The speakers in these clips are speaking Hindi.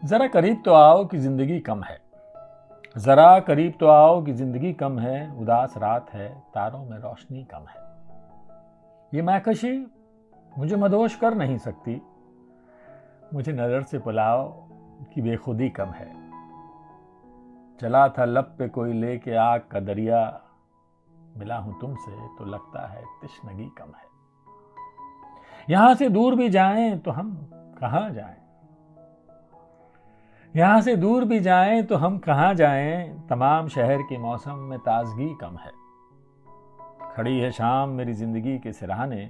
जरा करीब तो आओ कि जिंदगी कम है, जरा करीब तो आओ कि जिंदगी कम है, उदास रात है, तारों में रोशनी कम है। ये मैकशी मुझे मदहोश कर नहीं सकती, मुझे नजर से बुलाओ कि बेखुदी कम है। चला था लब पे कोई लेके आग का दरिया, मिला हूं तुमसे तो लगता है तिश्नगी कम है। यहां से दूर भी जाएं तो हम कहां जाएं, यहां से दूर भी जाएं तो हम कहां जाएं, तमाम शहर के मौसम में ताजगी कम है। खड़ी है शाम मेरी जिंदगी के सिरहाने,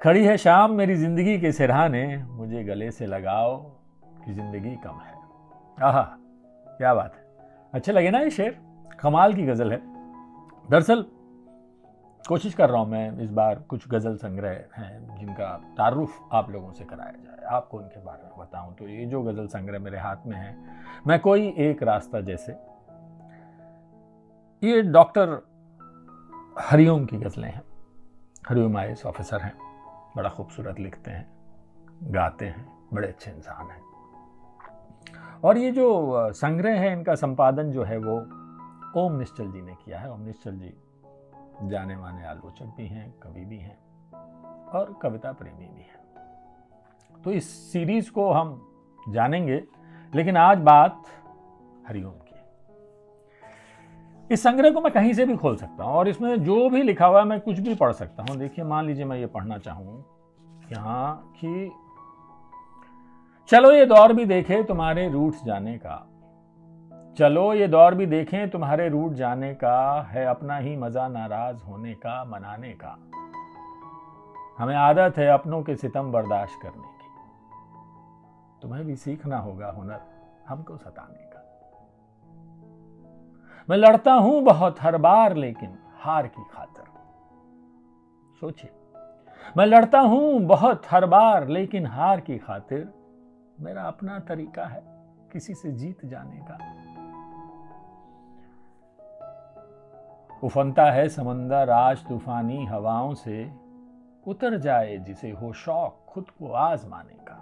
खड़ी है शाम मेरी जिंदगी के सिरहाने, मुझे गले से लगाओ कि जिंदगी कम है। आहा, क्या बात है। अच्छे लगे ना ये शेर? कमाल की गजल है। दरअसल कोशिश कर रहा हूं मैं इस बार कुछ गजल संग्रह हैं जिनका तारुफ आप लोगों से कराया जाए, आपको उनके बारे में बताऊं। तो ये जो गजल संग्रह मेरे हाथ में है, मैं कोई एक रास्ता जैसे, ये डॉक्टर हरिओम की गजलें हैं। हरिओम आईएएस ऑफिसर हैं, बड़ा खूबसूरत लिखते हैं, गाते हैं, बड़े अच्छे इंसान हैं। और ये जो संग्रह है इनका संपादन जो है वो ओम निश्चल जी ने किया है। ओम निश्चल जी जाने माने आलोचक भी हैं, कवि भी हैं और कविता प्रेमी भी हैं। तो इस सीरीज को हम जानेंगे, लेकिन आज बात हरिओम की। इस संग्रह को मैं कहीं से भी खोल सकता हूं और इसमें जो भी लिखा हुआ है मैं कुछ भी पढ़ सकता हूं। देखिए, मान लीजिए मैं ये पढ़ना चाहूं यहां कि चलो ये दौर भी देखे तुम्हारे रूठ जाने का, चलो ये दौर भी देखें तुम्हारे रूठ जाने का, है अपना ही मजा नाराज होने का, मनाने का। हमें आदत है अपनों के सितम बर्दाश्त करने की, तुम्हें भी सीखना होगा हुनर हमको सताने का। मैं लड़ता हूं बहुत हर बार लेकिन हार की खातिर, सोचिए, मैं लड़ता हूं बहुत हर बार लेकिन हार की खातिर, मेरा अपना तरीका है किसी से जीत जाने का। उफनता है समंदर आज तूफानी हवाओं से, उतर जाए जिसे हो शौक खुद को आजमाने का।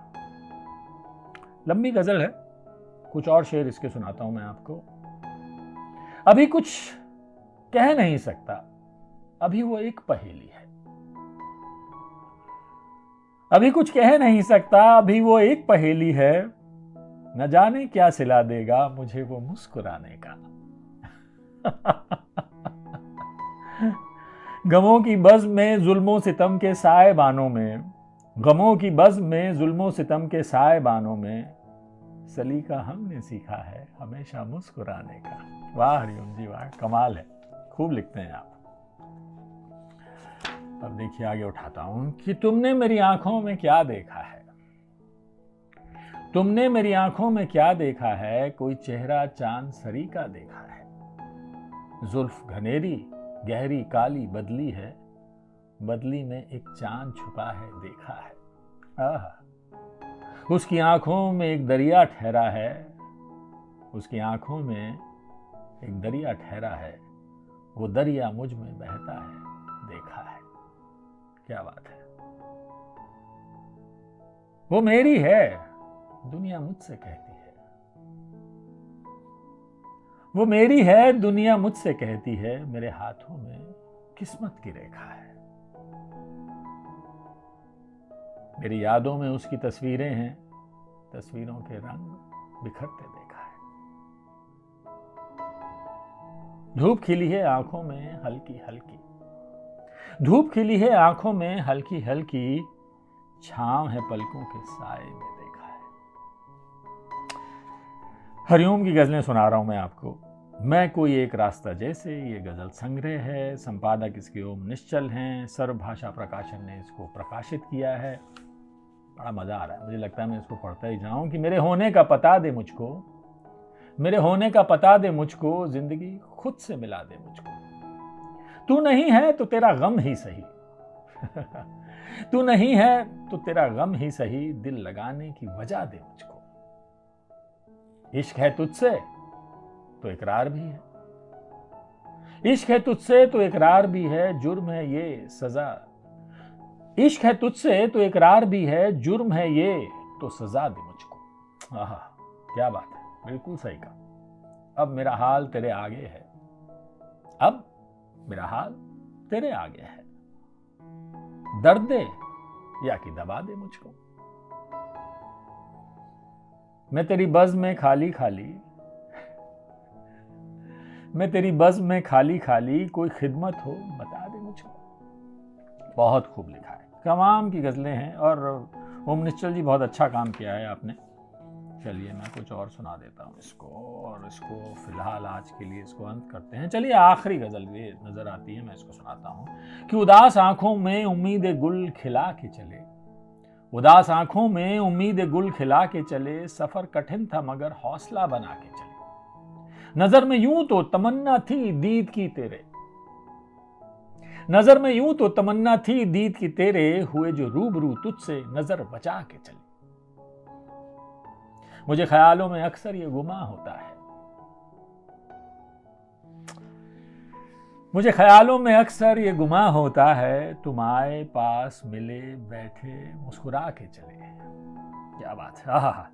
लंबी गजल है, कुछ और शेर इसके सुनाता हूं मैं आपको। अभी कुछ कह नहीं सकता, अभी वो एक पहेली है। अभी कुछ कह नहीं सकता, अभी वो एक पहेली है, न जाने क्या सिला देगा मुझे वो मुस्कुराने का। गमों की बज़्म में जुल्मों सितम के साए बानों में, गमों की बज़्म में जुल्मों सितम के साए बानों में, सलीका हमने सीखा है हमेशा मुस्कुराने का। वाह हरिओम जी वाह, कमाल है, खूब लिखते हैं आप। अब देखिए आगे उठाता हूं कि तुमने मेरी आंखों में क्या देखा है, तुमने मेरी आंखों में क्या देखा है, कोई चेहरा चांद सरी का देखा है। जुल्फ घनेरी गहरी काली बदली है, बदली में एक चांद छुपा है देखा है। आह, उसकी आंखों में एक दरिया ठहरा है, उसकी आंखों में एक दरिया ठहरा है, वो दरिया मुझ में बहता है देखा है। क्या बात है। वो मेरी है दुनिया मुझसे कहती है, वो मेरी है दुनिया मुझसे कहती है, मेरे हाथों में किस्मत की रेखा है। मेरी यादों में उसकी तस्वीरें हैं, तस्वीरों के रंग बिखरते देखा है। धूप खिली है आंखों में हल्की हल्की, धूप खिली है आंखों में हल्की हल्की, छांव है पलकों के साए में देखा है। हरिओम की गजलें सुना रहा हूं मैं आपको। मैं कोई एक रास्ता जैसे, ये गजल संग्रह है, संपादक इसके ओम निश्चल हैं, सर्व भाषा प्रकाशन ने इसको प्रकाशित किया है। बड़ा मजा आ रहा है, मुझे लगता है मैं इसको पढ़ता ही जाऊं कि मेरे होने का पता दे मुझको, मेरे होने का पता दे मुझको, जिंदगी खुद से मिला दे मुझको। तू नहीं है तो तेरा गम ही सही, तू नहीं है तो तेरा गम ही सही, दिल लगाने की वजह दे मुझको। इश्क है तुझसे तो इकरार भी है, इश्क है तुझसे तो इकरार भी है, जुर्म है ये सजा। इश्क है तुझसे तो इकरार भी है, जुर्म है ये तो सजा दे मुझको। आहा, क्या बात है, बिल्कुल सही कहा। अब मेरा हाल तेरे आगे है, अब मेरा हाल तेरे आगे है, दर्द दे या कि दबा दे मुझको। मैं तेरी बज़्म में खाली खाली, मैं तेरी बज़्म में खाली खाली, कोई खिदमत हो बता दे मुझको। बहुत खूब लिखा है, तमाम की गज़लें हैं और ओम निश्चल जी बहुत अच्छा काम किया है आपने। चलिए मैं कुछ और सुना देता हूँ इसको, और इसको फिलहाल आज के लिए इसको अंत करते हैं। चलिए आखिरी गज़ल ये नज़र आती है, मैं इसको सुनाता हूँ कि उदास आंखों में उम्मीद गुल खिला के चले, उदास आंखों में उम्मीद गुल खिला के चले, सफ़र कठिन था मगर हौसला बना के चले। नज़र में यूं तो तमन्ना थी दीद की तेरे, नजर में यूं तो तमन्ना थी दीद की तेरे, हुए जो रूबरू तुझसे नजर बचा के चले। मुझे ख्यालों में अक्सर ये गुमा होता है, मुझे ख्यालों में अक्सर ये गुमा होता है, तुम आए पास मिले बैठे मुस्कुरा के चले। क्या बात है, आहा।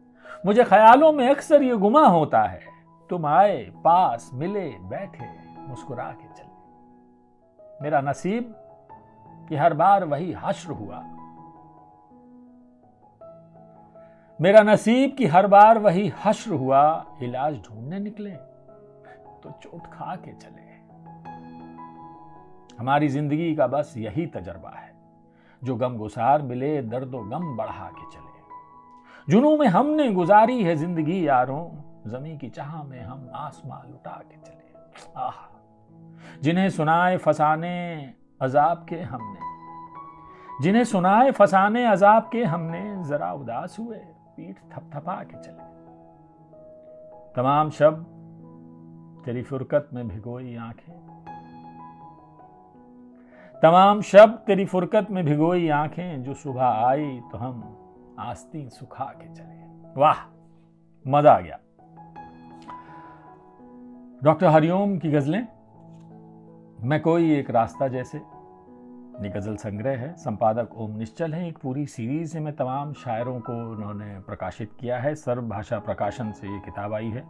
मुझे ख्यालों में अक्सर ये गुमा होता है, तुम आए पास मिले बैठे मुस्कुरा के चले। मेरा नसीब कि हर बार वही हश्र हुआ, मेरा नसीब कि हर बार वही हश्र हुआ, इलाज ढूंढने निकले तो चोट खा के चले। हमारी जिंदगी का बस यही तजर्बा है, जो गम गुसार मिले दर्दो गम बढ़ा के चले। जुनू में हमने गुजारी है जिंदगी यारों, जमी की चाह में हम आसमां लुटा के चले। आह, जिन्हें सुनाए फसाने अजाब के हमने, जिन्हें सुनाए फसाने अजाब के हमने, जरा उदास हुए पीठ थपथपा के चले। तमाम शब तेरी फुरकत में भिगोई आंखें, तमाम शब तेरी फुरकत में भिगोई आंखें, जो सुबह आई तो हम आस्तीन सुखा के चले। वाह, मजा आ गया। डॉक्टर हरिओम की गजलें, मैं कोई एक रास्ता जैसे, ये गज़ल संग्रह है, संपादक ओम निश्चल हैं। एक पूरी सीरीज में तमाम शायरों को उन्होंने प्रकाशित किया है। सर्व भाषा प्रकाशन से ये किताब आई है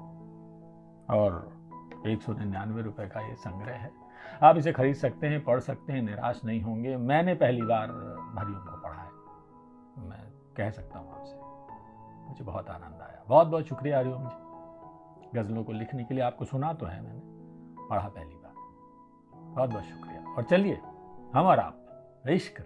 और 199 रुपये का ये संग्रह है। आप इसे खरीद सकते हैं, पढ़ सकते हैं, निराश नहीं होंगे। मैंने पहली बार हरिओम को पढ़ा है, मैं कह सकता हूँ आपसे, मुझे बहुत आनंद आया। बहुत बहुत शुक्रिया हरिओम जी, गज़लों को लिखने के लिए। आपको सुना तो है मैंने, पढ़ा पहली बार, बहुत बहुत शुक्रिया। और चलिए हम और आप इश्क